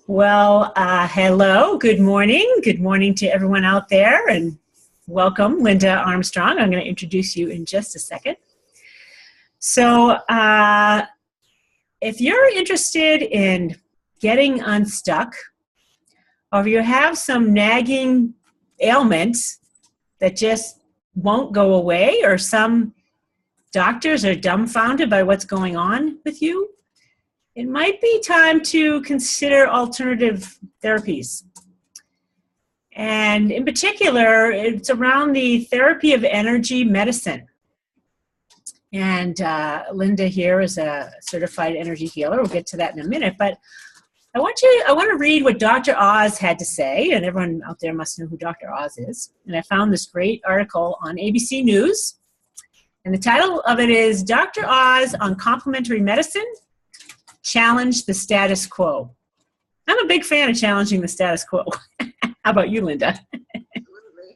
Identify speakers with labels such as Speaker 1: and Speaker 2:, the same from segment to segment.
Speaker 1: Well, hello, good morning. Good morning to everyone out there, and welcome, Linda Armstrong. I'm going to introduce you in just a second. So, if you're interested in getting unstuck, or if you have some nagging ailments that just won't go away, or some doctors are dumbfounded by what's going on with you, it might be time to consider alternative therapies. And in particular, it's around the therapy of energy medicine. And Linda here is a certified energy healer. We'll get to that in a minute. But I want to read what Dr. Oz had to say, and everyone out there must know who Dr. Oz is. And I found this great article on ABC News. And the title of it is Dr. Oz on Complementary Medicine, Challenge the Status Quo. I'm a big fan of challenging the status quo. How about you, Linda?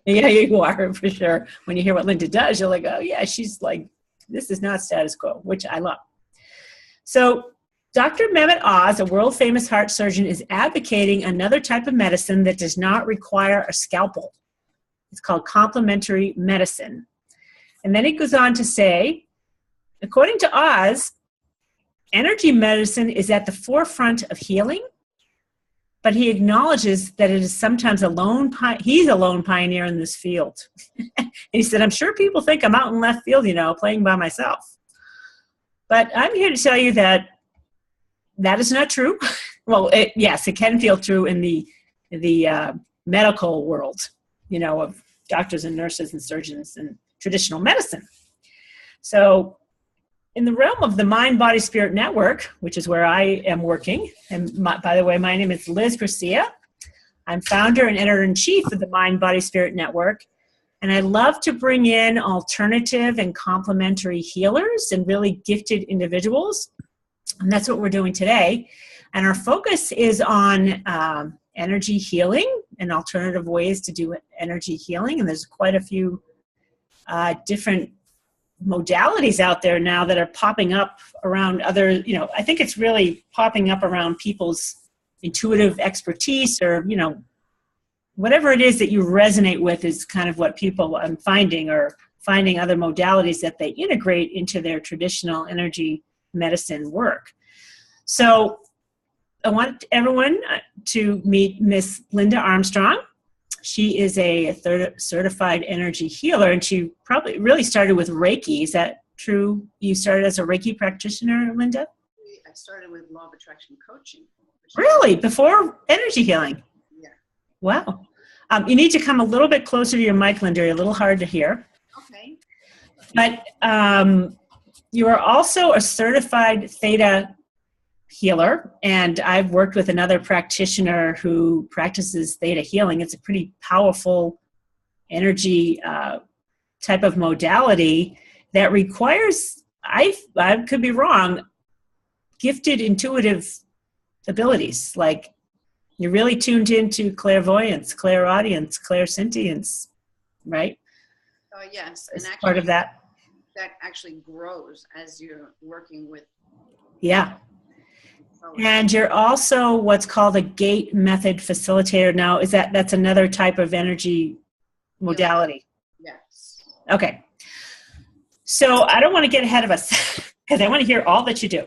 Speaker 1: Yeah, you are, for sure. When you hear what Linda does, you're like, oh, yeah, she's like, this is not status quo, which I love. So Dr. Mehmet Oz, a world-famous heart surgeon, is advocating another type of medicine that does not require a scalpel. It's called complementary medicine. And then he goes on to say, according to Oz, energy medicine is at the forefront of healing, but he acknowledges that it is sometimes he's a lone pioneer in this field. And he said, I'm sure people think I'm out in left field, playing by myself. But I'm here to tell you that that is not true. Well, yes, it can feel true in the medical world, of doctors and nurses and surgeons and traditional medicine. So in the realm of the Mind, Body, Spirit Network, which is where I am working, and by the way, my name is Liz Gracia. I'm founder and editor-in-chief of the Mind, Body, Spirit Network, and I love to bring in alternative and complementary healers and really gifted individuals, and that's what we're doing today. And our focus is on energy healing and alternative ways to do energy healing, and there's quite a few different modalities out there now that are popping up around other, I think it's really popping up around people's intuitive expertise or, whatever it is that you resonate with is kind of what people I'm finding are finding other modalities that they integrate into their traditional energy medicine work. So I want everyone to meet Miss Linda Armstrong. She is a certified energy healer, and she probably really started with Reiki. Is that true? You started as a Reiki practitioner, Linda?
Speaker 2: I started with Law of Attraction coaching.
Speaker 1: Really? Before energy healing?
Speaker 2: Yeah.
Speaker 1: Wow. You need to come a little bit closer to your mic, Linda. You're a little hard to hear.
Speaker 2: Okay.
Speaker 1: But you are also a certified Theta healer, and I've worked with another practitioner who practices Theta healing. It's a pretty powerful energy type of modality that requires, I could be wrong, gifted intuitive abilities. Like you're really tuned into clairvoyance, clairaudience, clairsentience, right?
Speaker 2: Oh, yes.
Speaker 1: As
Speaker 2: and actually,
Speaker 1: part of that.
Speaker 2: That actually grows as you're working with.
Speaker 1: Yeah. And you're also what's called a gate method facilitator. Now, that's another type of energy modality?
Speaker 2: Yes.
Speaker 1: Okay. So I don't want to get ahead of us because I want to hear all that you do.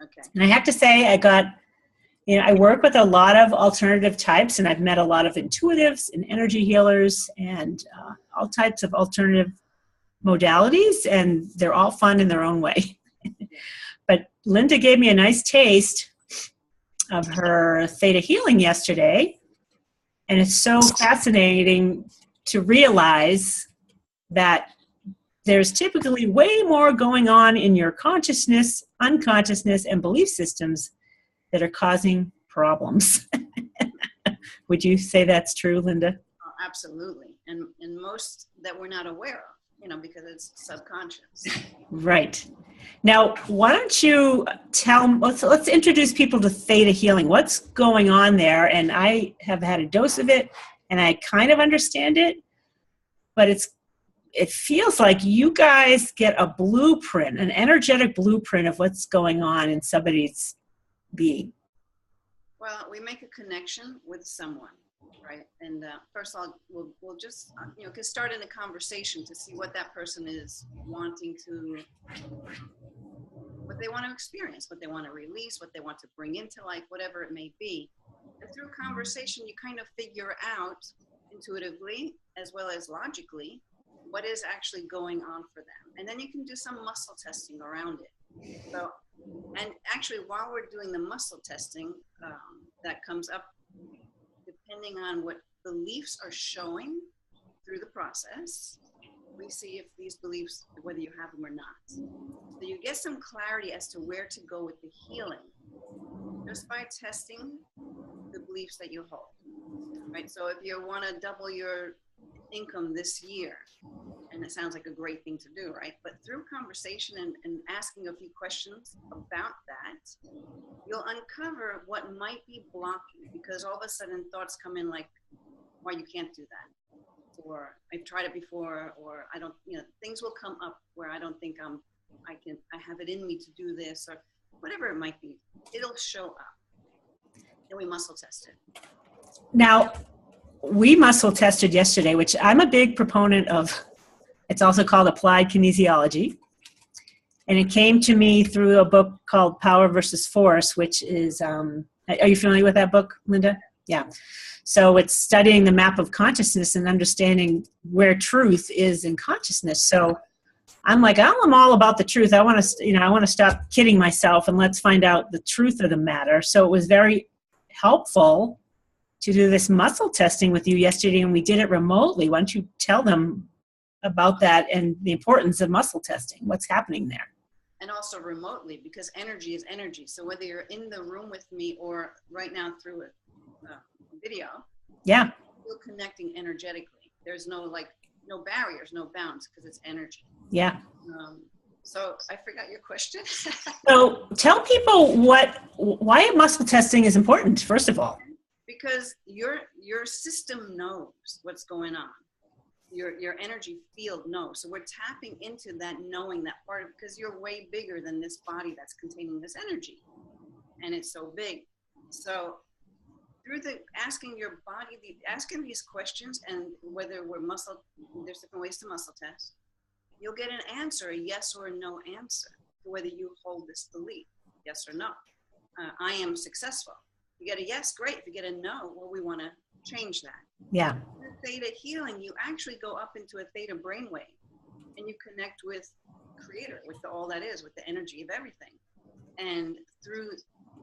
Speaker 2: Okay.
Speaker 1: And I have to say I work with a lot of alternative types, and I've met a lot of intuitives and energy healers and all types of alternative modalities, and they're all fun in their own way. But Linda gave me a nice taste of her Theta healing yesterday, and it's so fascinating to realize that there's typically way more going on in your consciousness, unconsciousness, and belief systems that are causing problems. Would you say that's true, Linda?
Speaker 2: Oh, absolutely. And most that we're not aware of. Because it's subconscious.
Speaker 1: Right. Now, why don't you let's introduce people to Theta healing. What's going on there? And I have had a dose of it, and I kind of understand it, but it feels like you guys get a blueprint, an energetic blueprint of what's going on in somebody's being.
Speaker 2: Well, we make a connection with someone, right? And first of all, we'll just, can start in a conversation to see what that person is wanting to, what they want to experience, what they want to release, what they want to bring into life, whatever it may be. And through conversation, you kind of figure out intuitively as well as logically what is actually going on for them. And then you can do some muscle testing around it. So, and actually while we're doing the muscle testing, that comes up depending on what beliefs are showing through the process. We see if these beliefs, whether you have them or not. So you get some clarity as to where to go with the healing just by testing the beliefs that you hold, right? So if you want to double your income this year, and it sounds like a great thing to do, right? But through conversation and asking a few questions about that, you'll uncover what might be blocking, because all of a sudden thoughts come in like, why you can't do that? Or I've tried it before, or I don't, things will come up where I don't think I have it in me to do this, or whatever it might be. It'll show up. Then we muscle test it.
Speaker 1: Now, we muscle tested yesterday, which I'm a big proponent of. It's also called applied kinesiology. And it came to me through a book called Power versus Force, which is, are you familiar with that book, Linda? Yeah. So it's studying the map of consciousness and understanding where truth is in consciousness. So I'm like, I'm all about the truth. I want to stop kidding myself and let's find out the truth of the matter. So it was very helpful to do this muscle testing with you yesterday, and we did it remotely. Why don't you tell them about that and the importance of muscle testing? What's happening there?
Speaker 2: And also remotely, because energy is energy. So whether you're in the room with me or right now through a video,
Speaker 1: yeah,
Speaker 2: you're connecting energetically. There's no barriers, no bounds, because it's energy.
Speaker 1: Yeah.
Speaker 2: So I forgot your question.
Speaker 1: So tell people why muscle testing is important, first of all.
Speaker 2: Because your system knows what's going on. Your energy field knows. So we're tapping into that knowing, that part of, because you're way bigger than this body that's containing this energy. And it's so big. So through asking your body, asking these questions, and whether there's different ways to muscle test, you'll get an answer, a yes or a no answer, whether you hold this belief, yes or no. I am successful. You get a yes, great. If you get a no, well, we want to change that.
Speaker 1: Yeah.
Speaker 2: In theta healing, you actually go up into a theta brainwave, and you connect with Creator, with all that is, with the energy of everything. And through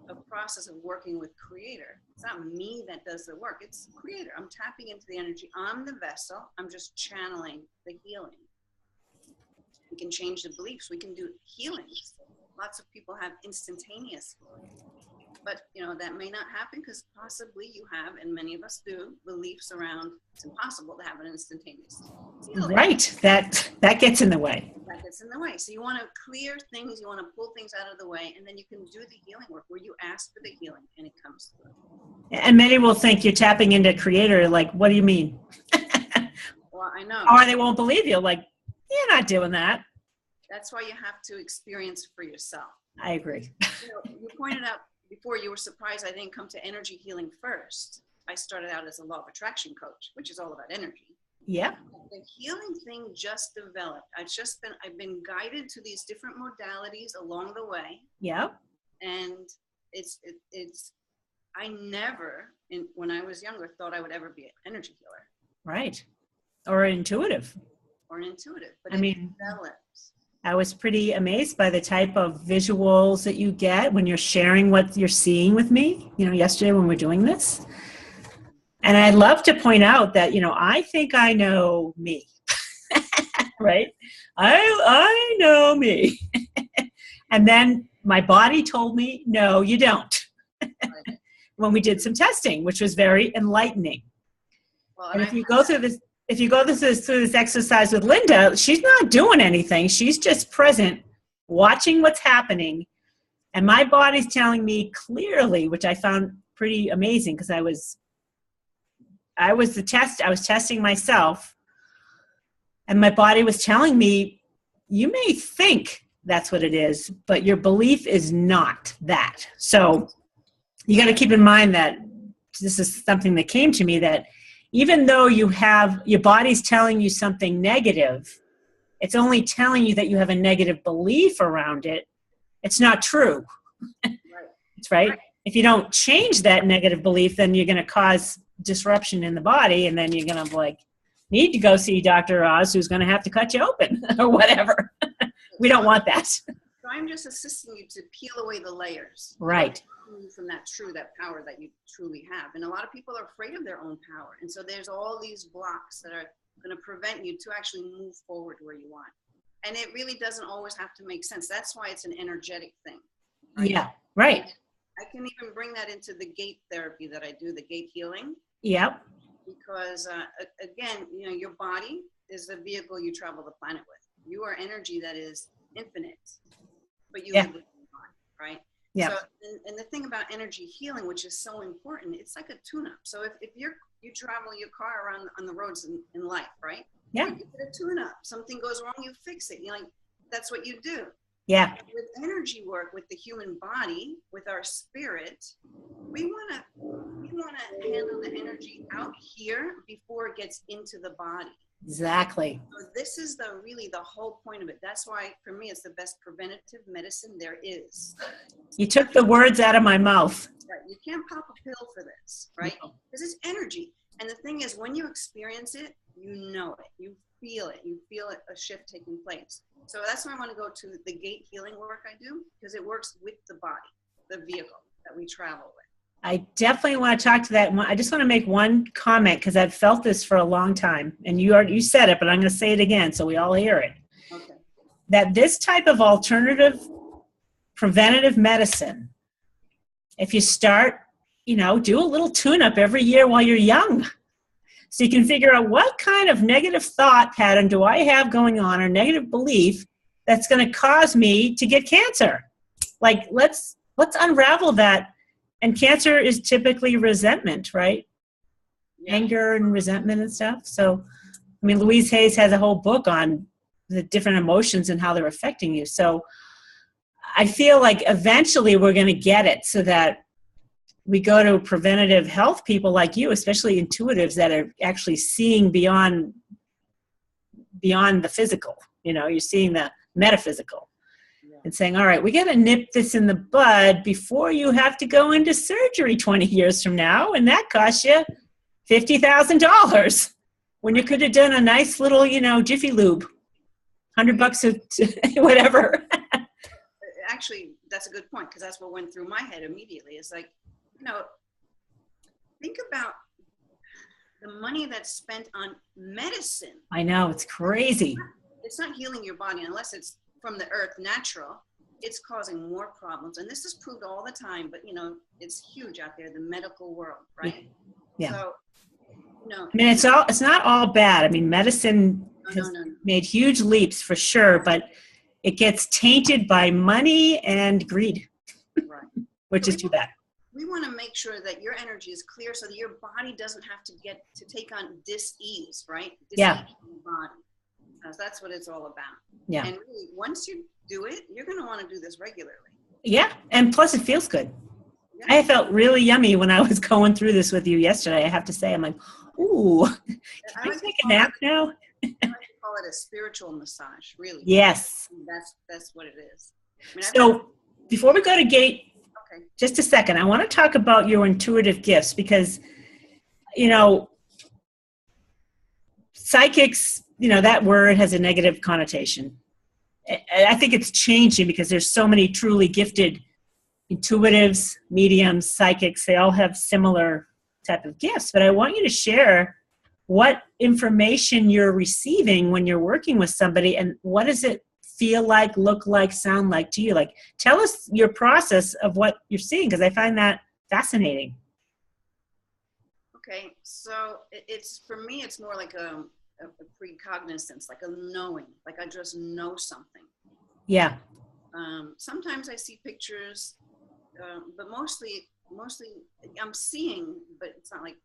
Speaker 2: a process of working with Creator, it's not me that does the work, it's Creator. I'm tapping into the energy. I'm the vessel. I'm just channeling the healing. We can change the beliefs. We can do healings. Lots of people have instantaneous healing. But, that may not happen because possibly you have, and many of us do, beliefs around it's impossible to have an instantaneous healing.
Speaker 1: Right. That gets in the way.
Speaker 2: That gets in the way. So you want to clear things, you want to pull things out of the way, and then you can do the healing work where you ask for the healing and it comes through.
Speaker 1: And many will think you're tapping into Creator, like, what do you mean?
Speaker 2: Well, I know.
Speaker 1: Or they won't believe you, like, you're not doing that.
Speaker 2: That's why you have to experience for yourself.
Speaker 1: I agree.
Speaker 2: You pointed out before, you were surprised I didn't come to energy healing first. I started out as a law of attraction coach, which is all about energy.
Speaker 1: Yeah.
Speaker 2: The healing thing just developed. I've been guided to these different modalities along the way.
Speaker 1: Yeah.
Speaker 2: And I never, when I was younger, thought I would ever be an energy healer.
Speaker 1: Right. Or intuitive.
Speaker 2: Or an intuitive. But
Speaker 1: it
Speaker 2: develops.
Speaker 1: I was pretty amazed by the type of visuals that you get when you're sharing what you're seeing with me, yesterday when we're doing this. And I'd love to point out that, I think I know me, right? I know me. And then my body told me, no, you don't. When we did some testing, which was very enlightening.
Speaker 2: Well,
Speaker 1: and if you go through this exercise with Linda, she's not doing anything. She's just present, watching what's happening. And my body's telling me clearly, which I found pretty amazing because I was testing myself, and my body was telling me, you may think that's what it is, but your belief is not that. So you got to keep in mind that this is something that came to me, that even though you have, your body's telling you something negative, it's only telling you that you have a negative belief around it. It's not true.
Speaker 2: Right.
Speaker 1: It's right. If you don't change that negative belief, then you're going to cause disruption in the body, and then you're going to like need to go see Dr. Oz, who's going to have to cut you open or whatever. We don't want that.
Speaker 2: So I'm just assisting you to peel away the layers.
Speaker 1: Right.
Speaker 2: From that power that you truly have. And a lot of people are afraid of their own power. And so there's all these blocks that are going to prevent you to actually move forward where you want. And it really doesn't always have to make sense. That's why it's an energetic thing. Right?
Speaker 1: Yeah, right.
Speaker 2: I can even bring that into the gate therapy that I do, the gate healing.
Speaker 1: Yep.
Speaker 2: Because again, you know, your body is the vehicle you travel the planet with. You are energy that is infinite, but you live with your body, right?
Speaker 1: Yeah.
Speaker 2: So, and the thing about energy healing, which is so important, it's like a tune-up. So if you travel your car around on the roads in life, right?
Speaker 1: Yeah.
Speaker 2: You get a tune-up. Something goes wrong, you fix it. You know, like, that's what you do.
Speaker 1: Yeah.
Speaker 2: With energy work, with the human body, with our spirit, we want to handle the energy out here before it gets into the body.
Speaker 1: Exactly.
Speaker 2: So this is really the whole point of it. That's why, for me, it's the best preventative medicine there is.
Speaker 1: You took the words out of my mouth.
Speaker 2: Right. You can't pop a pill for this, right? Because it's energy. And the thing is, when you experience it, you know it. You feel it. You feel it, a shift taking place. So that's why I want to go to the gate healing work I do, because it works with the body, the vehicle that we travel with. I
Speaker 1: definitely want to talk to that. I just want to make one comment, because I've felt this for a long time, and you said it, but I'm going to say it again so we all hear it.
Speaker 2: Okay.
Speaker 1: That this type of alternative preventative medicine, if you start, do a little tune-up every year while you're young, so you can figure out what kind of negative thought pattern do I have going on, or negative belief that's going to cause me to get cancer. Like, let's unravel that. And cancer is typically resentment, right? Yeah. Anger and resentment and stuff. So, I mean, Louise Hayes has a whole book on the different emotions and how they're affecting you. So I feel like eventually we're going to get it, so that we go to preventative health people like you, especially intuitives that are actually seeing beyond the physical. You're seeing the metaphysical. And saying, all right, we got to nip this in the bud before you have to go into surgery 20 years from now. And that costs you $50,000 when you could have done a nice little, Jiffy Lube, $100 whatever.
Speaker 2: Actually, that's a good point, because that's what went through my head immediately. It's like, think about the money that's spent on medicine.
Speaker 1: I know, it's crazy.
Speaker 2: It's not healing your body unless it's from the earth natural. It's causing more problems, and this is proved all the time, but it's huge out there, the medical world, right?
Speaker 1: Yeah.
Speaker 2: So
Speaker 1: I mean, it's not all bad. I mean, medicine has made huge leaps for sure, but it gets tainted by money and greed,
Speaker 2: right?
Speaker 1: Which is too bad.
Speaker 2: We want to make sure that your energy is clear, so that your body doesn't have to take on dis-ease, right?
Speaker 1: Yeah.
Speaker 2: In the body. That's what it's all about.
Speaker 1: Yeah.
Speaker 2: And really, once you do it, you're going to want to do this regularly.
Speaker 1: Yeah. And plus it feels good.
Speaker 2: Yeah.
Speaker 1: I felt really yummy when I was going through this with you yesterday. I have to say, I'm like, ooh, can I take a nap now?
Speaker 2: I like to call it a spiritual massage, really.
Speaker 1: Yes.
Speaker 2: That's what it is.
Speaker 1: So before we go to gate, just a second, I want to talk about your intuitive gifts, because, psychics, that word has a negative connotation. I think it's changing, because there's so many truly gifted intuitives, mediums, psychics. They all have similar type of gifts. But I want you to share what information you're receiving when you're working with somebody, and what does it feel like, look like, sound like to you? Like, tell us your process of what you're seeing, because I find that fascinating.
Speaker 2: Okay, so for me, it's more like a precognizance, like a knowing, like I just know something.
Speaker 1: Yeah.
Speaker 2: Sometimes I see pictures, but mostly I'm seeing, but it's not like,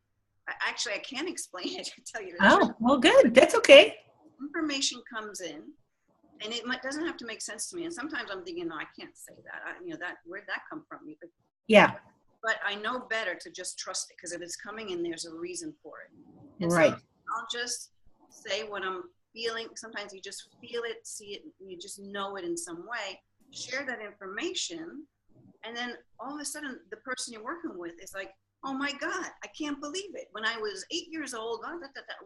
Speaker 2: I can't explain it, to tell you the truth.
Speaker 1: Oh, well, good. That's okay.
Speaker 2: Information comes in, and it doesn't have to make sense to me. And sometimes I'm thinking, no, I can't say that. Where'd that come from?
Speaker 1: Yeah.
Speaker 2: but I know better to just trust it, because if it's coming in, there's a reason for it. And
Speaker 1: Right.
Speaker 2: so I'll just say what I'm feeling. Sometimes you just feel it, see it, you just know it in some way. Share that information, and then all of a sudden, the person you're working with is like, "Oh my God, I can't believe it. When I was 8 years old,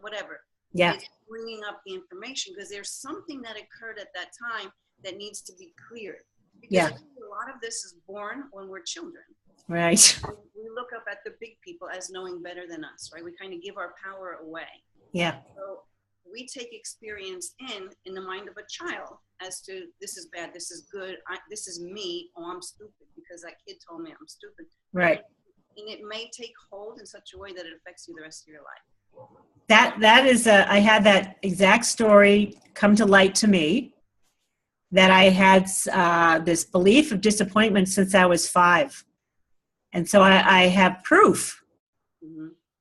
Speaker 2: whatever."
Speaker 1: Yeah.
Speaker 2: It's bringing up the information because there's something that occurred at that time that needs to be cleared. Because
Speaker 1: Yeah.
Speaker 2: a lot of this is born when we're children.
Speaker 1: Right.
Speaker 2: We look up at the big people as knowing better than us, right? We kind of give our power away.
Speaker 1: Yeah.
Speaker 2: So we take experience in the mind of a child as to, this is bad, this is good, this is me, oh, I'm stupid because that kid told me I'm stupid.
Speaker 1: Right.
Speaker 2: And it may take hold in such a way that it affects you the rest of your life.
Speaker 1: That is I had that exact story come to light to me, that I had this belief of disappointment since I was 5. And so I have proof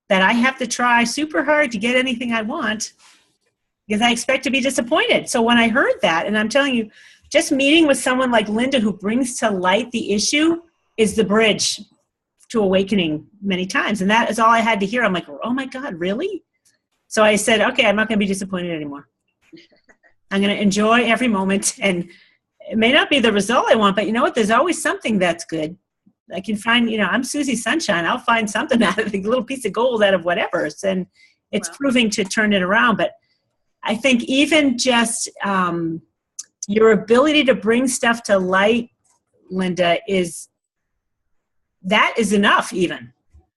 Speaker 1: that I have to try super hard to get anything I want because I expect to be disappointed. So when I heard that, and I'm telling you, just meeting with someone like Linda who brings to light the issue is the bridge to awakening many times. And that is all I had to hear. I'm like, oh my God, really? So I said, okay, I'm not going to be disappointed anymore. I'm going to enjoy every moment. And it may not be the result I want, but you know what? There's always something that's good. I can find, I'm Susie Sunshine. I'll find something out of a little piece of gold out of whatever. And it's proving to turn it around. But I think even just your ability to bring stuff to light, Linda, that is enough even.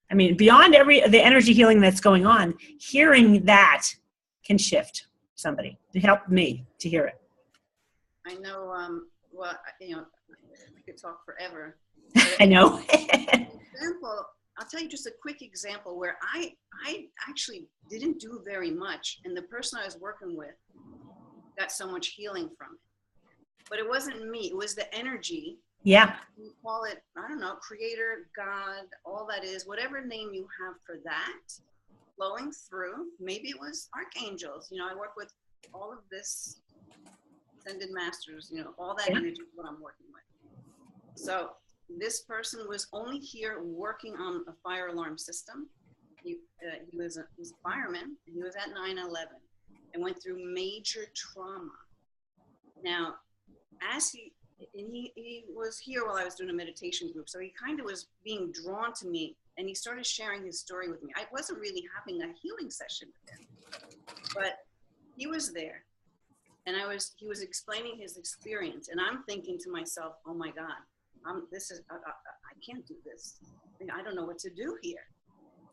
Speaker 1: I mean, beyond the energy healing that's going on, hearing that can shift somebody. It helped me to hear it.
Speaker 2: I know, we could talk forever.
Speaker 1: I know.
Speaker 2: Example, I'll tell you just a quick example where I actually didn't do very much, and the person I was working with got so much healing from it. But it wasn't me. It was the energy.
Speaker 1: Yeah.
Speaker 2: You call it, I don't know, creator, God, all that is, whatever name you have for that, flowing through. Maybe it was archangels. I work with all of this, ascended masters, all that energy is what I'm working with. So this person was only here working on a fire alarm system. He was a fireman, and he was at 9/11 and went through major trauma. Now, he was here while I was doing a meditation group, so he kind of was being drawn to me, and he started sharing his story with me. I wasn't really having a healing session with him, but he was there, and he was explaining his experience, and I'm thinking to myself, oh my God, I can't do this. I don't know what to do here.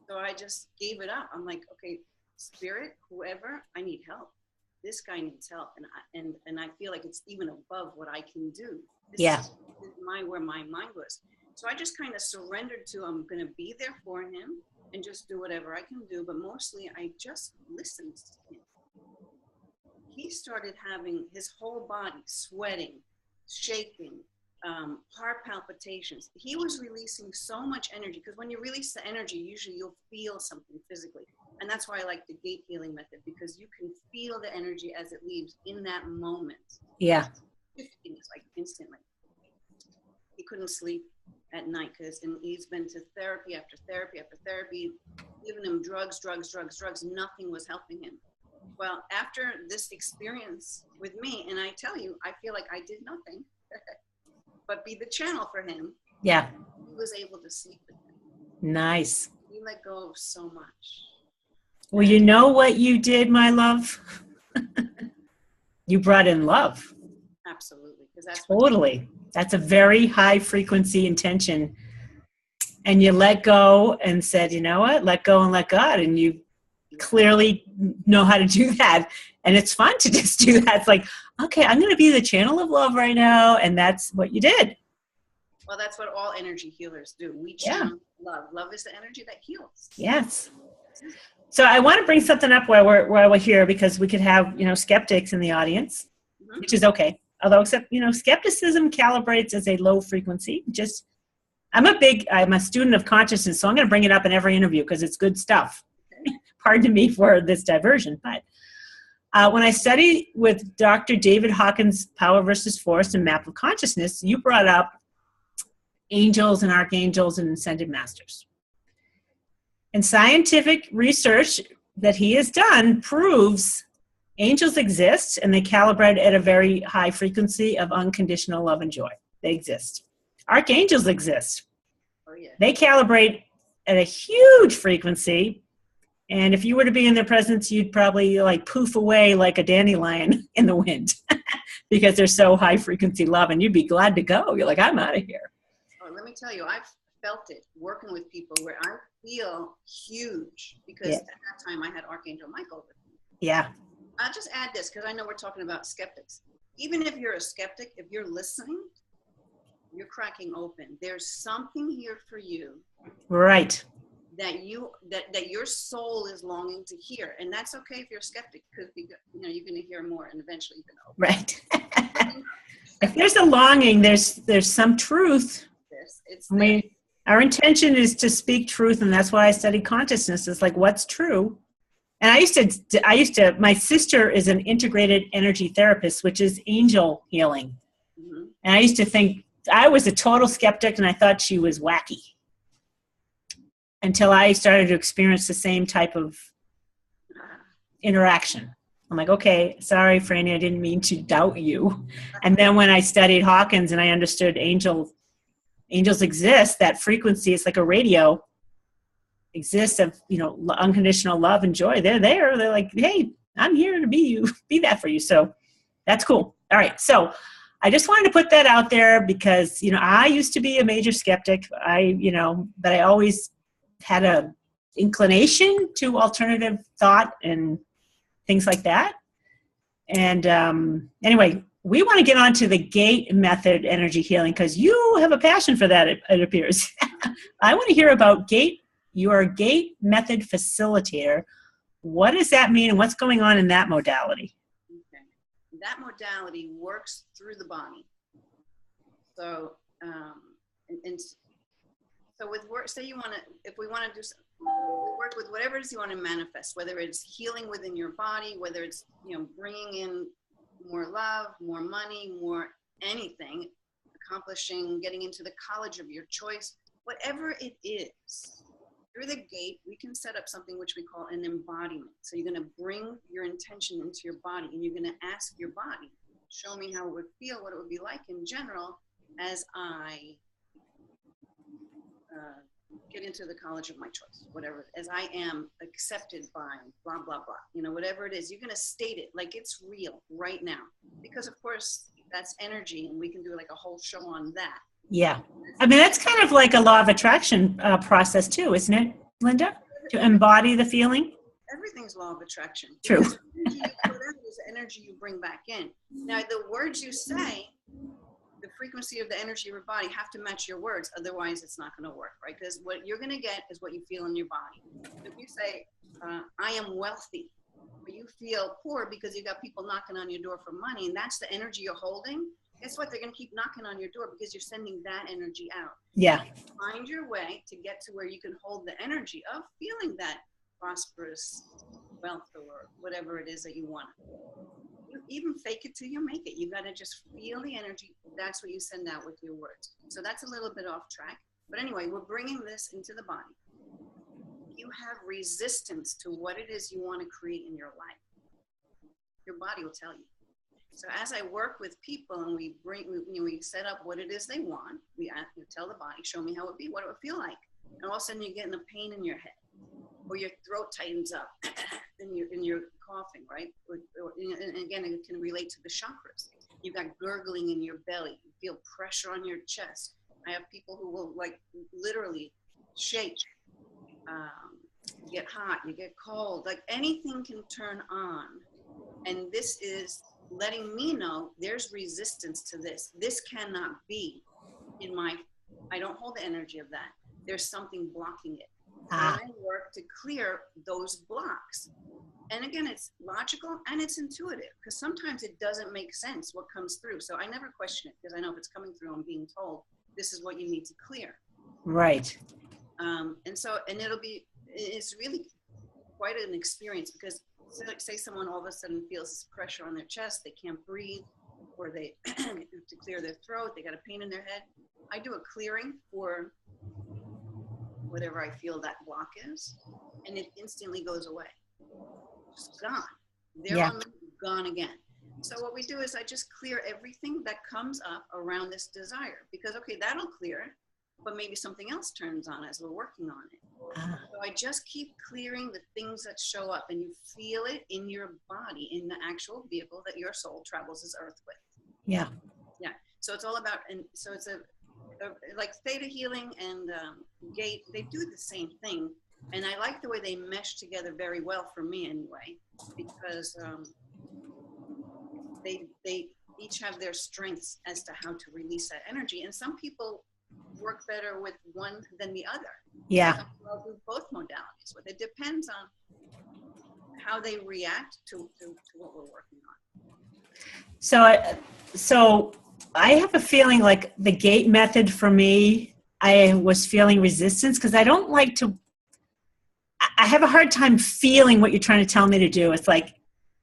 Speaker 2: So I just gave it up. I'm like, okay, spirit, whoever, I need help. This guy needs help, and I feel like it's even above what I can do. This is where my mind was. So I just kind of surrendered to, I'm going to be there for him and just do whatever I can do. But mostly I just listened to him. He started having his whole body sweating, shaking, heart palpitations. He was releasing so much energy, because when you release the energy, usually you'll feel something physically. And that's why I like the gate healing method, because you can feel the energy as it leaves in that moment.
Speaker 1: Yeah.
Speaker 2: Shifting is like instantly. He couldn't sleep at night and he's been to therapy after therapy after therapy, giving him drugs. Nothing was helping him. Well, after this experience with me, and I tell you, I feel like I did nothing but be the channel for him.
Speaker 1: Yeah.
Speaker 2: He was able to sleep with him.
Speaker 1: Nice.
Speaker 2: He let go of so much.
Speaker 1: Well, you know what you did, my love? You brought in love.
Speaker 2: Absolutely. That's
Speaker 1: totally. That's a very high frequency intention. And you let go and said, you know what? Let go and let God. And you clearly know how to do that. And it's fun to just do that. It's like, okay, I'm going to be the channel of love right now. And that's what you did.
Speaker 2: Well, that's what all energy healers do. We channel love. Love is the energy that heals.
Speaker 1: Yes. So I want to bring something up while we're here, because we could have, skeptics in the audience, which is okay. Although, except, skepticism calibrates as a low frequency. I'm a student of consciousness, so I'm going to bring it up in every interview because it's good stuff. Pardon me for this diversion. But when I studied with Dr. David Hawkins' Power versus Force and Map of Consciousness, you brought up angels and archangels and ascended masters. And scientific research that he has done proves angels exist, and they calibrate at a very high frequency of unconditional love and joy. They exist. Archangels exist.
Speaker 2: Oh, yeah.
Speaker 1: They calibrate at a huge frequency, and if you were to be in their presence, you'd probably like poof away like a dandelion in the wind because they're so high frequency love, and you'd be glad to go. You're like, I'm out of here.
Speaker 2: Oh, let me tell you, I've felt it working with people where I feel huge because at that time I had Archangel Michael with me.
Speaker 1: Yeah.
Speaker 2: I'll just add this because I know we're talking about skeptics. Even if you're a skeptic, if you're listening, you're cracking open. There's something here for you.
Speaker 1: Right.
Speaker 2: That your soul is longing to hear, and that's okay if you're a skeptic because you're going to hear more, and eventually you're going to open.
Speaker 1: Right. If there's a longing, there's some truth. Our intention is to speak truth, and that's why I study consciousness. It's like, what's true? And I used to. My sister is an integrated energy therapist, which is angel healing, and I used to think I was a total skeptic, and I thought she was wacky. Until I started to experience the same type of interaction. I'm like, okay, sorry, Franny, I didn't mean to doubt you. And then when I studied Hawkins and I understood angels exist, that frequency, it's like a radio, exists of, unconditional love and joy. They're there. They're like, hey, I'm here to be that for you. So that's cool. All right. So I just wanted to put that out there because, I used to be a major skeptic. But I always had a inclination to alternative thought and things like that. And anyway, we want to get on to the gate method energy healing because you have a passion for that, it appears. I want to hear about gate. You are a gate method facilitator. What does that mean and what's going on in that modality?
Speaker 2: Okay. That modality works through the body. So, so with work, say if we want to do work with whatever it is you want to manifest, whether it's healing within your body, whether it's, bringing in more love, more money, more anything, accomplishing, getting into the college of your choice, whatever it is, through the gate, we can set up something which we call an embodiment. So you're going to bring your intention into your body and you're going to ask your body, show me how it would feel, what it would be like in general as I get into the college of my choice, whatever, as I am accepted by blah, blah, blah, whatever it is, you're going to state it like it's real right now. Because of course that's energy and we can do like a whole show on that.
Speaker 1: Yeah. I mean, that's kind of like a law of attraction process too, isn't it, Linda? To embody the feeling?
Speaker 2: Everything's law of attraction.
Speaker 1: True.
Speaker 2: The energy you put out is the energy you bring back in. Now, the words you say, the frequency of the energy of your body have to match your words. Otherwise, it's not going to work, right? Because what you're going to get is what you feel in your body. If you say, I am wealthy, but you feel poor because you got people knocking on your door for money, and that's the energy you're holding, guess what? They're going to keep knocking on your door because you're sending that energy out.
Speaker 1: Yeah.
Speaker 2: Find your way to get to where you can hold the energy of feeling that prosperous wealth or whatever it is that you want. You even fake it till you make it. You got to just feel the energy. That's what you send out with your words. So that's a little bit off track. But anyway, we're bringing this into the body. You have resistance to what it is you want to create in your life. Your body will tell you. So as I work with people and we set up what it is they want, we tell the body, show me how it would be, what it would feel like. And all of a sudden you're getting a pain in your head, or your throat tightens up, and you're coughing, right? And again, it can relate to the chakras. You've got gurgling in your belly. You feel pressure on your chest. I have people who will like literally shake. You get hot, you get cold, like anything can turn on. And this is letting me know there's resistance to this. This cannot be I don't hold the energy of that. There's something blocking it. And I work to clear those blocks. And again, it's logical and it's intuitive because sometimes it doesn't make sense what comes through. So I never question it because I know if it's coming through, I'm being told this is what you need to clear.
Speaker 1: Right.
Speaker 2: It's really quite an experience because say someone all of a sudden feels this pressure on their chest, they can't breathe, or they have to clear their throat, they got a pain in their head. I do a clearing for whatever I feel that block is, and it instantly goes away. Just gone. They're on the gone again. So what we do is I just clear everything that comes up around this desire, because okay, that'll clear, but maybe something else turns on as we're working on it. So I just keep clearing the things that show up, and you feel it in your body, in the actual vehicle that your soul travels this earth with.
Speaker 1: Yeah.
Speaker 2: Yeah. So it's all about, and so it's like theta healing and gate, they do the same thing. And I like the way they mesh together very well, for me anyway, because they each have their strengths as to how to release that energy. And some people work better with one than the other.
Speaker 1: Yeah.
Speaker 2: I'll do both modalities with. It depends on how they react to what we're working on.
Speaker 1: So I have a feeling like the gate method for me, I was feeling resistance because I don't like to, I have a hard time feeling what you're trying to tell me to do. It's like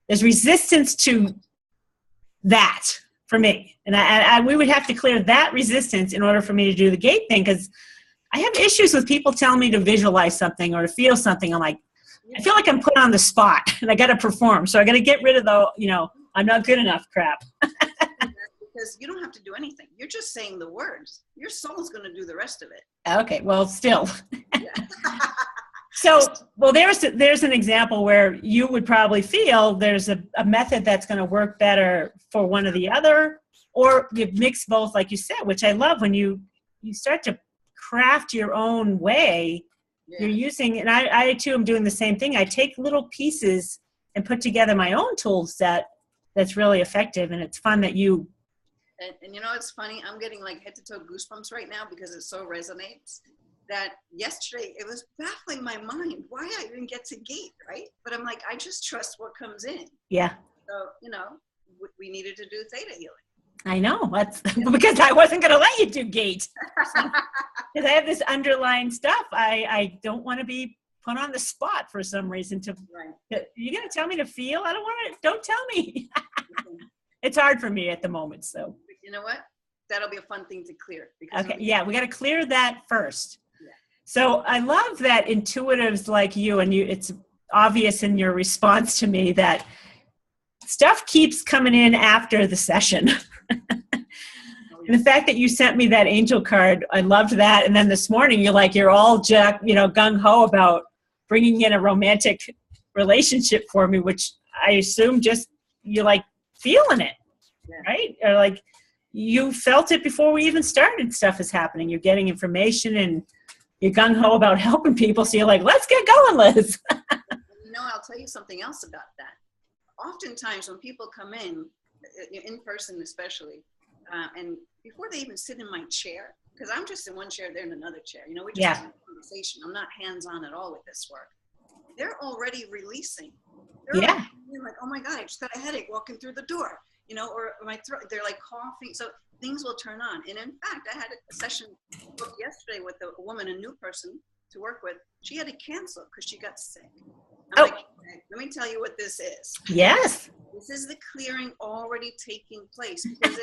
Speaker 1: there's resistance to that for me. And we would have to clear that resistance in order for me to do the gate thing, because I have issues with people telling me to visualize something or to feel something. I'm like, I feel like I'm put on the spot and I got to perform. So I got to get rid of the, I'm not good enough crap.
Speaker 2: Because you don't have to do anything. You're just saying the words. Your soul's going to do the rest of it.
Speaker 1: Okay, well, still. So, well, there's an example where you would probably feel there's a method that's going to work better for one or the other, or you mix both, like you said, which I love when you start to craft your own way. Yeah. You're using, and I too am doing the same thing. I take little pieces and put together my own tool set that's really effective, and it's fun that you.
Speaker 2: And you know, it's funny, I'm getting like head to toe goosebumps right now because it so resonates that yesterday it was baffling my mind why I didn't get to gate, right? But I'm like, I just trust what comes in.
Speaker 1: Yeah.
Speaker 2: So, we needed to do theta healing.
Speaker 1: I know. That's because I wasn't going to let you do gate. Because I have this underlying stuff. I don't want to be put on the spot for some reason you're going to tell me to feel? I don't want to, don't tell me. It's hard for me at the moment, so.
Speaker 2: You know what? That'll be a fun thing to clear.
Speaker 1: Okay, yeah, we got to clear that first.
Speaker 2: Yeah.
Speaker 1: So I love that intuitives like you, and it's obvious in your response to me that stuff keeps coming in after the session. And the fact that you sent me that angel card, I loved that. And then this morning, you're all gung-ho about bringing in a romantic relationship for me, which I assume just you like feeling it, right? Or like you felt it before we even started. Stuff is happening. You're getting information and you're gung-ho about helping people. So you're like, let's get going, Liz.
Speaker 2: I'll tell you something else about that. Oftentimes when people come in person especially, and before they even sit in my chair, because I'm just in one chair, they're in another chair. We just have a conversation. I'm not hands-on at all with this work. They're already releasing. They're like, oh my God, I just got a headache walking through the door, or my throat, they're like coughing. So things will turn on. And in fact, I had a session booked yesterday with a woman, a new person to work with. She had to cancel because she got sick. I'm like, okay, let me tell you what this is.
Speaker 1: Yes.
Speaker 2: This is the clearing already taking place, because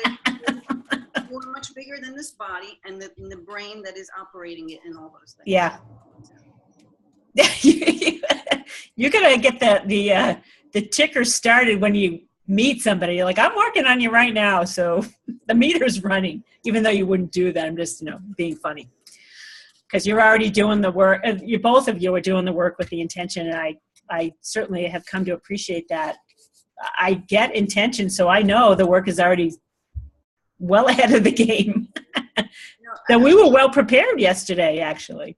Speaker 2: we're much bigger than this body and the brain that is operating it and all those things.
Speaker 1: Yeah. You're gonna get the ticker started when you meet somebody. You're like, I'm working on you right now, so the meter's running. Even though you wouldn't do that, I'm just being funny, because you're already doing the work. You both of you are doing the work with the intention, and I certainly have come to appreciate that. I get intention, so I know the work is already well ahead of the game. That we were well prepared yesterday, actually.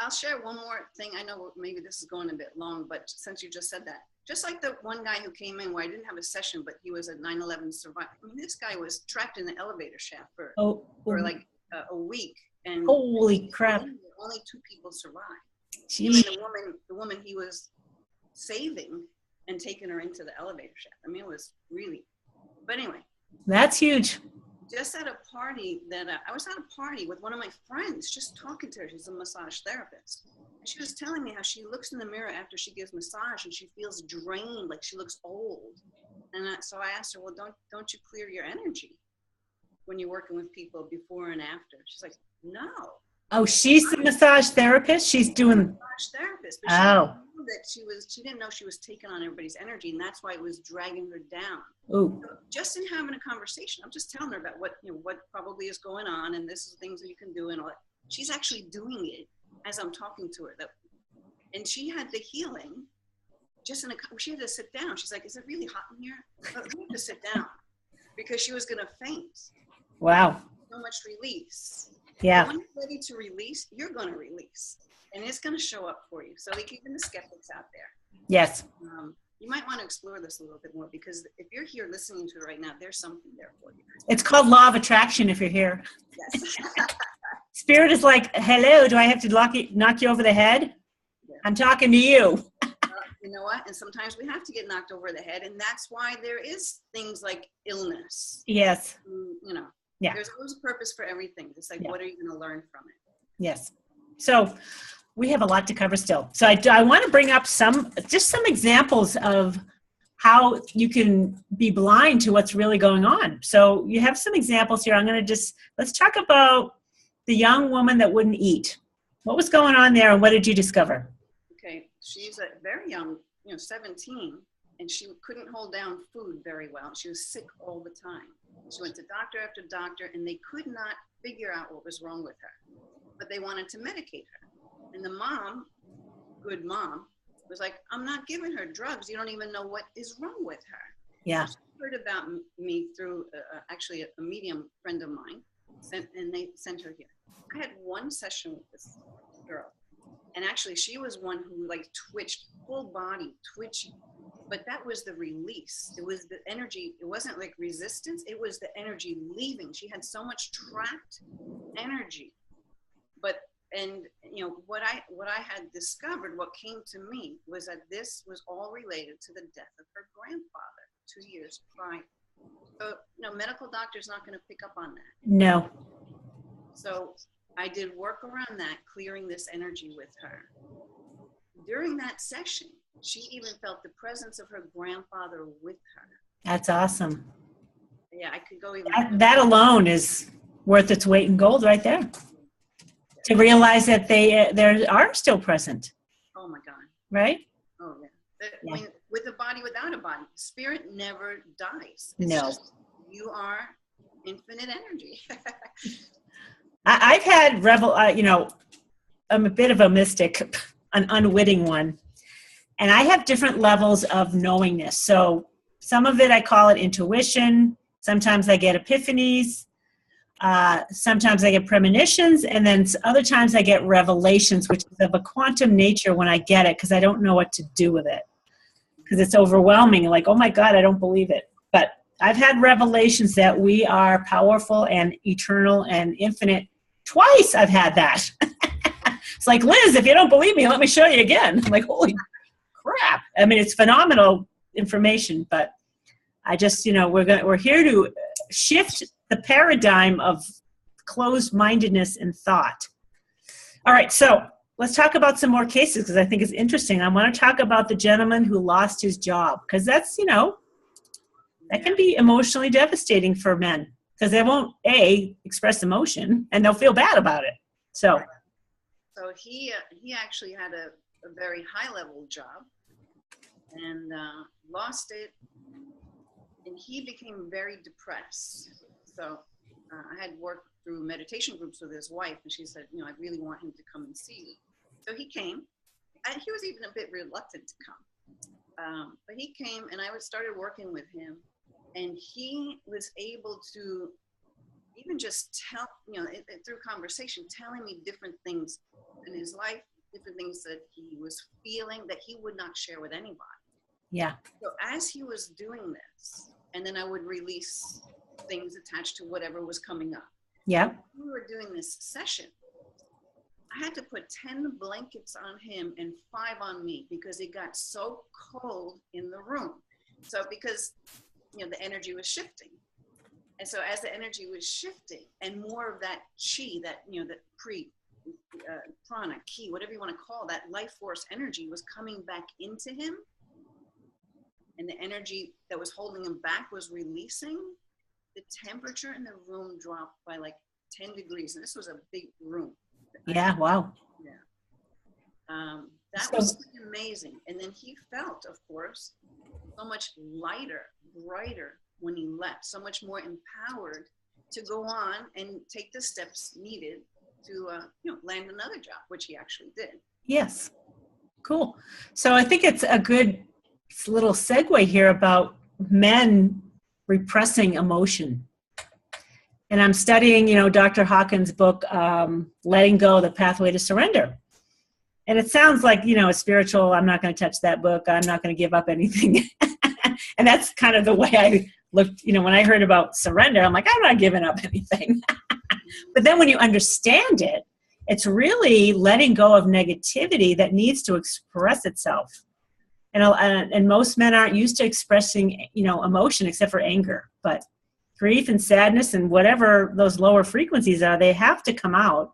Speaker 2: I'll share one more thing. I know maybe this is going a bit long, but since you just said that, just like the one guy who came in where I didn't have a session, but he was a 9/11 survivor. I mean, this guy was trapped in the elevator shaft for like a week. And
Speaker 1: holy crap!
Speaker 2: Only 2 people survived.
Speaker 1: Jeez.
Speaker 2: The woman he was saving and taking her into the elevator shaft. I mean, it was really. But anyway.
Speaker 1: That's huge.
Speaker 2: Just at a party I was at a party with one of my friends, just talking to her. She's a massage therapist. And she was telling me how she looks in the mirror after she gives massage and she feels drained, like she looks old. And so I asked her, well, don't you clear your energy? when you're working with people before and after? She's like, no.
Speaker 1: Oh, she's the massage therapist? She's doing...
Speaker 2: Massage therapist. But she didn't know she was taking on everybody's energy, and that's why it was dragging her down.
Speaker 1: Ooh.
Speaker 2: So just in having a conversation, I'm just telling her about what probably is going on, and this is things that you can do and all that. She's actually doing it as I'm talking to her. And she had the healing she had to sit down. She's like, is it really hot in here? Oh, we have to sit down, because she was going to faint.
Speaker 1: Wow.
Speaker 2: So much release.
Speaker 1: Yeah.
Speaker 2: But when you're ready to release, you're going to release, and it's going to show up for you. So like, even the skeptics out there.
Speaker 1: Yes.
Speaker 2: You might want to explore this a little bit more, because if you're here listening to it right now, there's something there for you.
Speaker 1: It's called law of attraction if you're here.
Speaker 2: Yes.
Speaker 1: Spirit is like, hello, do I have to knock you over the head? Yeah. I'm talking to you.
Speaker 2: You know what? And sometimes we have to get knocked over the head, and that's why there is things like illness.
Speaker 1: Yes.
Speaker 2: Yeah. There's always a purpose for everything. It's like, what are you going to learn from it?
Speaker 1: Yes. So we have a lot to cover still. So I want to bring up some examples of how you can be blind to what's really going on. So you have some examples here. Let's talk about the young woman that wouldn't eat. What was going on there, and what did you discover?
Speaker 2: Okay, she's a very young, 17, and she couldn't hold down food very well. She was sick all the time. She went to doctor after doctor, and they could not figure out what was wrong with her, but they wanted to medicate her. And the mom, good mom, was like, I'm not giving her drugs. You don't even know what is wrong with her.
Speaker 1: Yeah.
Speaker 2: So she heard about me through actually a medium friend of mine, and they sent her here. I had one session with this girl, and actually she was one who like twitched, full body twitching, but that was the release. It was the energy. It wasn't like resistance. It was the energy leaving. She had so much trapped energy. What I had discovered, what came to me, was that this was all related to the death of her grandfather 2 years prior. So, medical doctor's not going to pick up on that.
Speaker 1: No.
Speaker 2: So I did work around that, clearing this energy with her. During that session, she even felt the presence of her grandfather with her.
Speaker 1: That's awesome.
Speaker 2: Yeah, I could go even.
Speaker 1: That alone is worth its weight in gold right there. To realize that they are still present.
Speaker 2: Oh my God.
Speaker 1: Right?
Speaker 2: Oh yeah. I mean, with a body, without a body, spirit never dies.
Speaker 1: It's just,
Speaker 2: you are infinite energy.
Speaker 1: I've had I'm a bit of a mystic, an unwitting one. And I have different levels of knowingness. So some of it, I call it intuition. Sometimes I get epiphanies. Sometimes I get premonitions, and then other times I get revelations, which is of a quantum nature when I get it, because I don't know what to do with it, because it's overwhelming. Like, oh my God, I don't believe it. But I've had revelations that we are powerful and eternal and infinite. Twice I've had that. It's like, Liz, if you don't believe me, let me show you again. I'm like, holy crap. I mean, it's phenomenal information, but I just, we're here to shift the paradigm of closed-mindedness and thought. All right, so let's talk about some more cases, because I think it's interesting. I want to talk about the gentleman who lost his job, because that's, that can be emotionally devastating for men, because they won't, express emotion, and they'll feel bad about it. So
Speaker 2: he actually had a very high-level job and lost it, and he became very depressed. So I had worked through meditation groups with his wife, and she said, I really want him to come and see you. So he came, and he was even a bit reluctant to come. But he came, and I started working with him, and he was able to even just tell, through conversation, telling me different things in his life, different things that he was feeling that he would not share with anybody.
Speaker 1: Yeah.
Speaker 2: So as he was doing this, and then I would release things attached to whatever was coming up.
Speaker 1: Yeah.
Speaker 2: When we were doing this session, I had to put 10 blankets on him and 5 on me, because it got so cold in the room. So because, the energy was shifting. And so as the energy was shifting, and more of that chi, that, that prana, ki, whatever you want to call that life force energy, was coming back into him, and the energy that was holding him back was releasing, the temperature in the room dropped by like 10 degrees. And this was a big room.
Speaker 1: Yeah. Wow.
Speaker 2: Yeah. That was pretty amazing. And then he felt, of course, so much lighter, brighter when he left, so much more empowered to go on and take the steps needed to land another job, which he actually did.
Speaker 1: Yes. Cool. So I think it's a good little segue here about men repressing emotion. And I'm studying, Dr. Hawkins' book, Letting Go, The Pathway to Surrender. And it sounds like, a spiritual, I'm not going to touch that book. I'm not going to give up anything. And that's kind of the way I looked, when I heard about surrender, I'm like, I'm not giving up anything. But then when you understand it, it's really letting go of negativity that needs to express itself. And most men aren't used to expressing, emotion except for anger. But grief and sadness and whatever those lower frequencies are, they have to come out.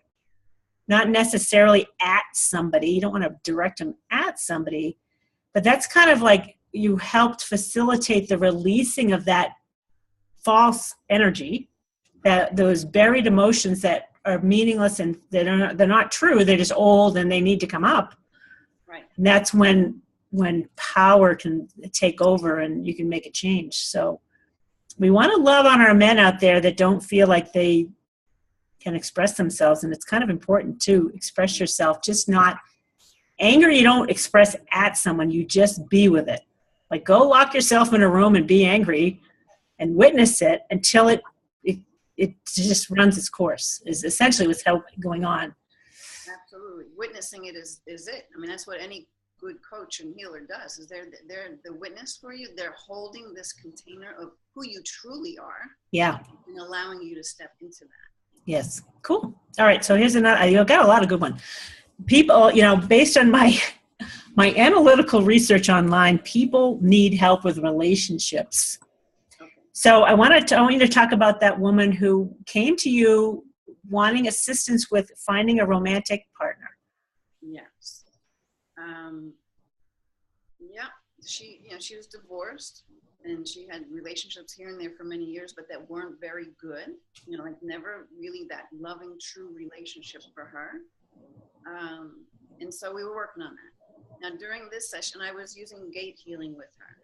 Speaker 1: Not necessarily at somebody. You don't want to direct them at somebody. But that's kind of like you helped facilitate the releasing of that false energy, that those buried emotions that are meaningless and they're not true. They're just old and they need to come up.
Speaker 2: Right.
Speaker 1: And that's when power can take over and you can make a change. So we want to love on our men out there that don't feel like they can express themselves. And it's kind of important to express yourself, just not anger. You don't express at someone, you just be with it. Like go lock yourself in a room and be angry and witness it until it just runs its course, is essentially what's going on.
Speaker 2: Absolutely. Witnessing it is it. I mean, that's what any good coach and healer does, is they're the witness for you. They're holding this container of who you truly are.
Speaker 1: Yeah.
Speaker 2: And allowing you to step into that.
Speaker 1: Yes. Cool. All right. So here's another, you got a lot of good ones. People, based on my analytical research online, people need help with relationships. Okay. So I want you to talk about that woman who came to you wanting assistance with finding a romantic partner.
Speaker 2: Yes. Yeah. She was divorced. And she had relationships here and there for many years, but that weren't very good. Never really that loving, true relationship for her. And so we were working on that. Now, during this session, I was using gate healing with her.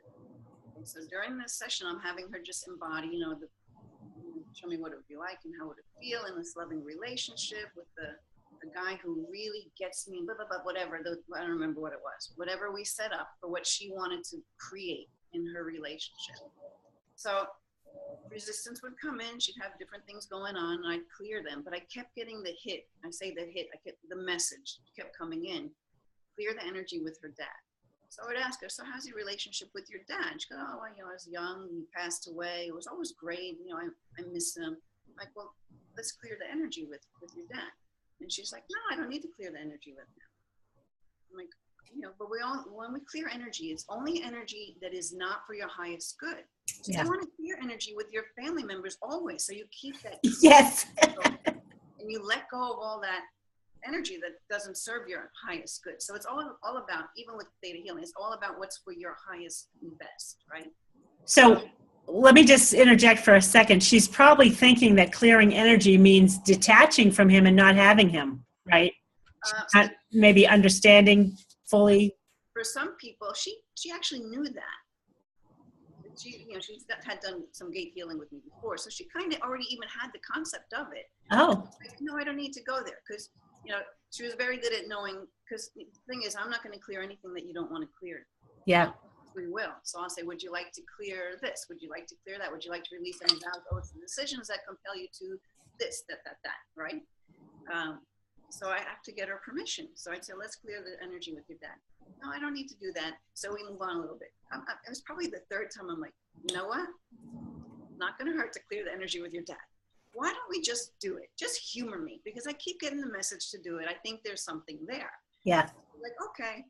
Speaker 2: And so during this session, I'm having her just embody, show me what it would be like and how would it feel in this loving relationship with the guy who really gets me, blah, blah, blah, whatever. I don't remember what it was. Whatever we set up for what she wanted to create in her relationship. So resistance would come in, she'd have different things going on, and I'd clear them, but I kept getting the hit. I kept the message kept coming in. Clear the energy with her dad. So I would ask her, so how's your relationship with your dad? She'd go, oh, well, I was young, he passed away, it was always great, I miss him. I'm like, well, let's clear the energy with your dad. And she's like, no, I don't need to clear the energy with him. I'm like, but when we clear energy, it's only energy that is not for your highest good. So you want to clear energy with your family members always. So you keep that.
Speaker 1: Yes.
Speaker 2: And you let go of all that energy that doesn't serve your highest good. So it's all about, even with theta healing, it's all about what's for your highest and best, right?
Speaker 1: So let me just interject for a second. She's probably thinking that clearing energy means detaching from him and not having him, right? Maybe understanding fully.
Speaker 2: For some people, she actually knew that. She had done some gate healing with me before, so she kind of already even had the concept of it.
Speaker 1: Oh.
Speaker 2: Like, no, I don't need to go there, because she was very good at knowing. Because the thing is, I'm not going to clear anything that you don't want to clear.
Speaker 1: Yeah.
Speaker 2: We will. So I'll say, would you like to clear this? Would you like to clear that? Would you like to release any vows, decisions that compel you to this, that, right? So I have to get her permission. So I'd say, let's clear the energy with your dad. No, I don't need to do that. So we move on a little bit. It was probably the third time I'm like, you know what? Not going to hurt to clear the energy with your dad. Why don't we just do it? Just humor me, because I keep getting the message to do it. I think there's something there.
Speaker 1: Yeah.
Speaker 2: Like, okay.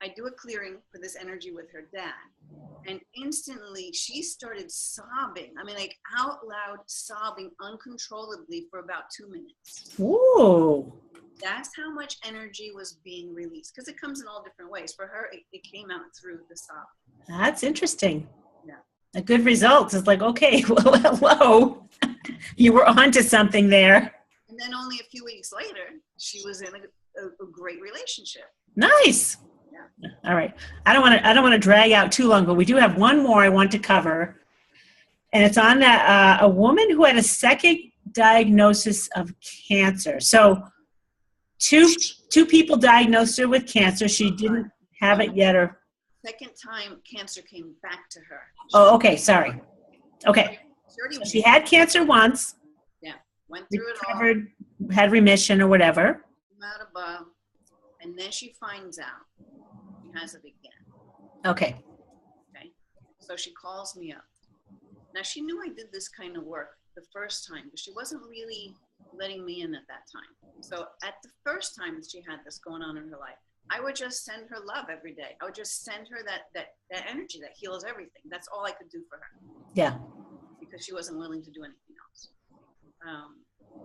Speaker 2: I do a clearing for this energy with her dad. And instantly she started sobbing. I mean, like out loud sobbing uncontrollably for about 2 minutes.
Speaker 1: Ooh.
Speaker 2: That's how much energy was being released. Because it comes in all different ways. For her, it came out through the sobbing.
Speaker 1: That's interesting.
Speaker 2: Yeah.
Speaker 1: A good result is like, okay, well, hello. You were onto something there.
Speaker 2: And then only a few weeks later, she was in a great relationship.
Speaker 1: Nice. Yeah. All right. I don't want to drag out too long, but we do have one more I want to cover. And it's on a woman who had a second diagnosis of cancer. So two people diagnosed her with cancer. She didn't have it yet, or
Speaker 2: second time cancer came back to her.
Speaker 1: Oh, okay. Sorry. Okay. So she had cancer once.
Speaker 2: Yeah. Went through
Speaker 1: recovered, it all. Had remission or whatever.
Speaker 2: Out above, and then she finds out she has it again.
Speaker 1: Okay.
Speaker 2: Okay. So she calls me up. Now she knew I did this kind of work the first time, but she wasn't really letting me in at that time. So at the first time that she had this going on in her life, I would just send her love every day. I would just send her that energy that heals everything. That's all I could do for her.
Speaker 1: Yeah.
Speaker 2: Because she wasn't willing to do anything else.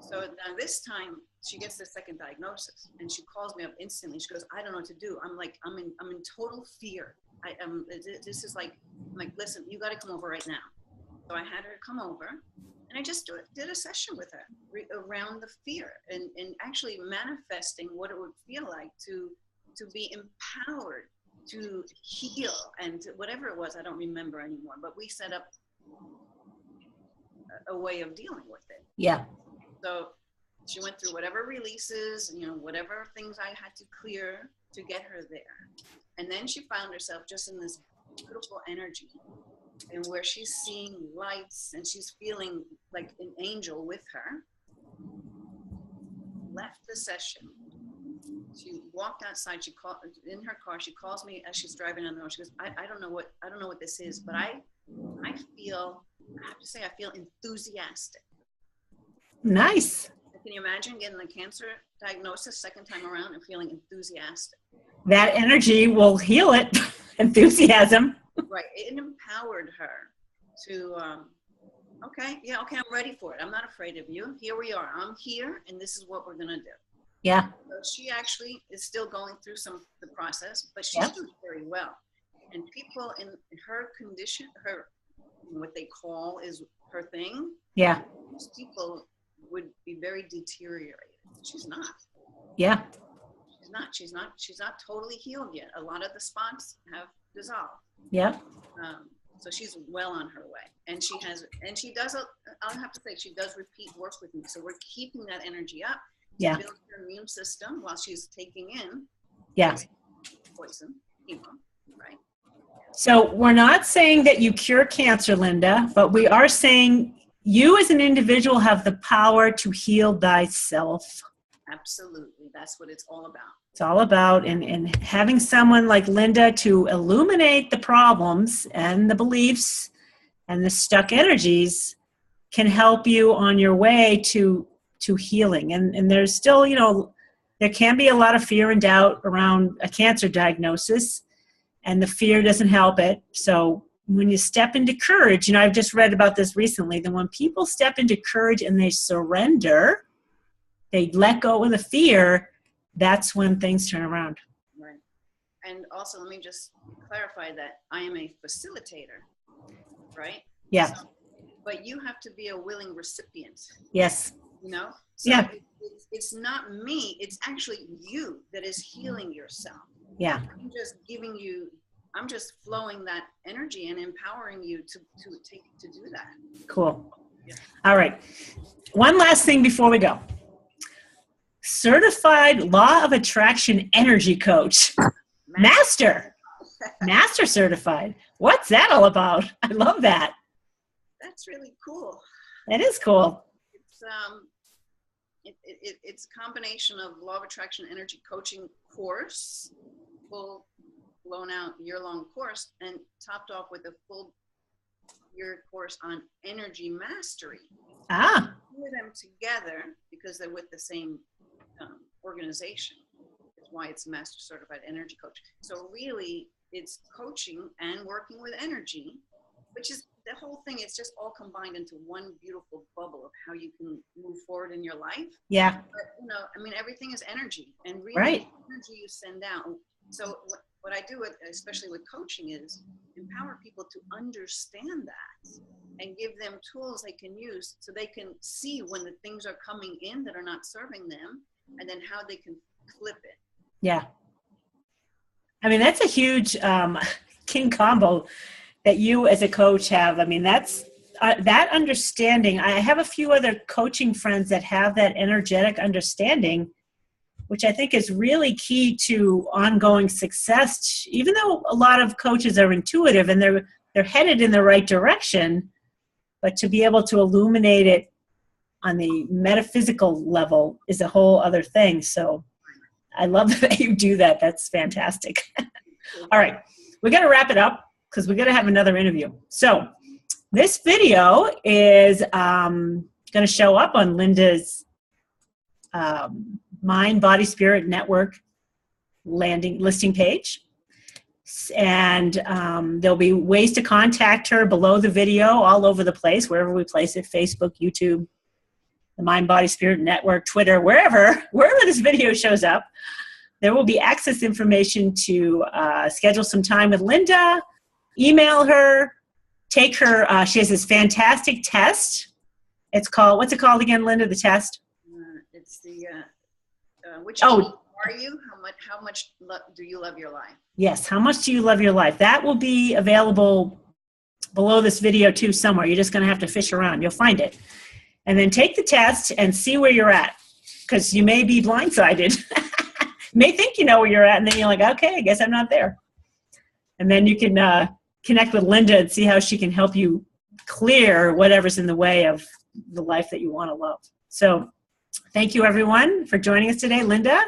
Speaker 2: So now this time she gets the second diagnosis and she calls me up instantly. She goes, I don't know what to do. I'm in total fear. This is like, I'm like, listen, you got to come over right now. So I had her come over and I just did a session with her around the fear and actually manifesting what it would feel like to be empowered to heal and whatever it was, I don't remember anymore, but we set up a way of dealing with it.
Speaker 1: Yeah.
Speaker 2: So she went through whatever releases, whatever things I had to clear to get her there. And then she found herself just in this beautiful energy and where she's seeing lights and she's feeling like an angel with her. Left the session. She walked outside. She called in her car. She calls me as she's driving on the road. She goes, I don't know what this is, but I have to say, I feel enthusiastic.
Speaker 1: Nice.
Speaker 2: Can you imagine getting the cancer diagnosis second time around and feeling enthusiastic?
Speaker 1: That energy will heal it. Enthusiasm.
Speaker 2: Right. It empowered her to, okay, I'm ready for it. I'm not afraid of you. Here we are. I'm here, and this is what we're going to do.
Speaker 1: Yeah.
Speaker 2: So she actually is still going through the process, but she's doing very well. And people in her condition, what they call is her thing.
Speaker 1: Yeah.
Speaker 2: Most people would be very deteriorated. She's not.
Speaker 1: Yeah.
Speaker 2: She's not totally healed yet. A lot of the spots have dissolved.
Speaker 1: Yeah.
Speaker 2: So she's well on her way. And she does, I'll have to say, she does repeat work with me. So we're keeping that energy up.
Speaker 1: Yeah.
Speaker 2: Build her immune system while she's taking in poison, chemo, right?
Speaker 1: So we're not saying that you cure cancer, Linda, but we are saying you as an individual have the power to heal thyself.
Speaker 2: Absolutely. That's what it's all about.
Speaker 1: It's all about, and having someone like Linda to illuminate the problems and the beliefs and the stuck energies can help you on your way to healing. And there's still, there can be a lot of fear and doubt around a cancer diagnosis, and the fear doesn't help it. So when you step into courage, I've just read about this recently, that when people step into courage and they surrender, they let go of the fear, that's when things turn around.
Speaker 2: Right. And also, let me just clarify that I am a facilitator, right?
Speaker 1: Yeah.
Speaker 2: But you have to be a willing recipient.
Speaker 1: Yes.
Speaker 2: So
Speaker 1: yeah.
Speaker 2: It's not me. It's actually you that is healing yourself.
Speaker 1: Yeah.
Speaker 2: I'm just flowing that energy and empowering you to do that.
Speaker 1: Cool. Yeah. All right. One last thing before we go. Certified Law of Attraction Energy Coach. Master certified. What's that all about? I love that.
Speaker 2: That's really cool.
Speaker 1: That is cool.
Speaker 2: It's a combination of Law of Attraction Energy Coaching course, full blown out year-long course, and topped off with a full year course on energy mastery. Put them together because they're with the same organization. That's why it's Master Certified Energy Coach. So really, it's coaching and working with energy, which is the whole thing. It's just all combined into one beautiful bubble of how you can move forward in your life. Yeah. But everything is energy, and really, energy you send out. So what I do, especially with coaching, is empower people to understand that and give them tools they can use so they can see when the things are coming in that are not serving them, and then how they can flip it.
Speaker 1: Yeah. I mean, that's a huge king combo that you as a coach have. I mean, that's that understanding. I have a few other coaching friends that have that energetic understanding, which I think is really key to ongoing success. Even though a lot of coaches are intuitive and they're headed in the right direction, but to be able to illuminate it on the metaphysical level is a whole other thing. So I love that you do that. That's fantastic. All right, we got to wrap it up because we got to have another interview. So this video is going to show up on Linda's Mind, Body, Spirit Network listing page. And there'll be ways to contact her below the video all over the place, wherever we place it, Facebook, YouTube, the Mind, Body, Spirit Network, Twitter, wherever this video shows up. There will be access information to schedule some time with Linda, email her, take her. She has this fantastic test. It's called, what's it called again, Linda, the test?
Speaker 2: It's the, which are you? How much do you love your life?
Speaker 1: Yes, how much do you love your life? That will be available below this video too somewhere. You're just going to have to fish around. You'll find it. And then take the test and see where you're at, because you may be blindsided. You may think you know where you're at, and then you're like, okay, I guess I'm not there. And then you can connect with Linda and see how she can help you clear whatever's in the way of the life that you want to love. So thank you, everyone, for joining us today. Linda,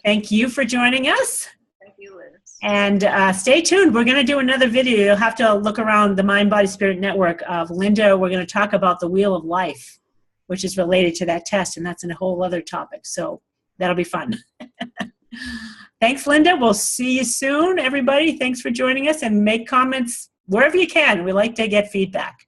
Speaker 1: thank you for joining us.
Speaker 2: Thank you, Liz.
Speaker 1: And stay tuned. We're going to do another video. You'll have to look around the Mind, Body, Spirit Network of Linda. We're going to talk about the Wheel of Life, which is related to that test, and that's a whole other topic. So that'll be fun. Thanks, Linda. We'll see you soon, everybody. Thanks for joining us, and make comments wherever you can. We like to get feedback.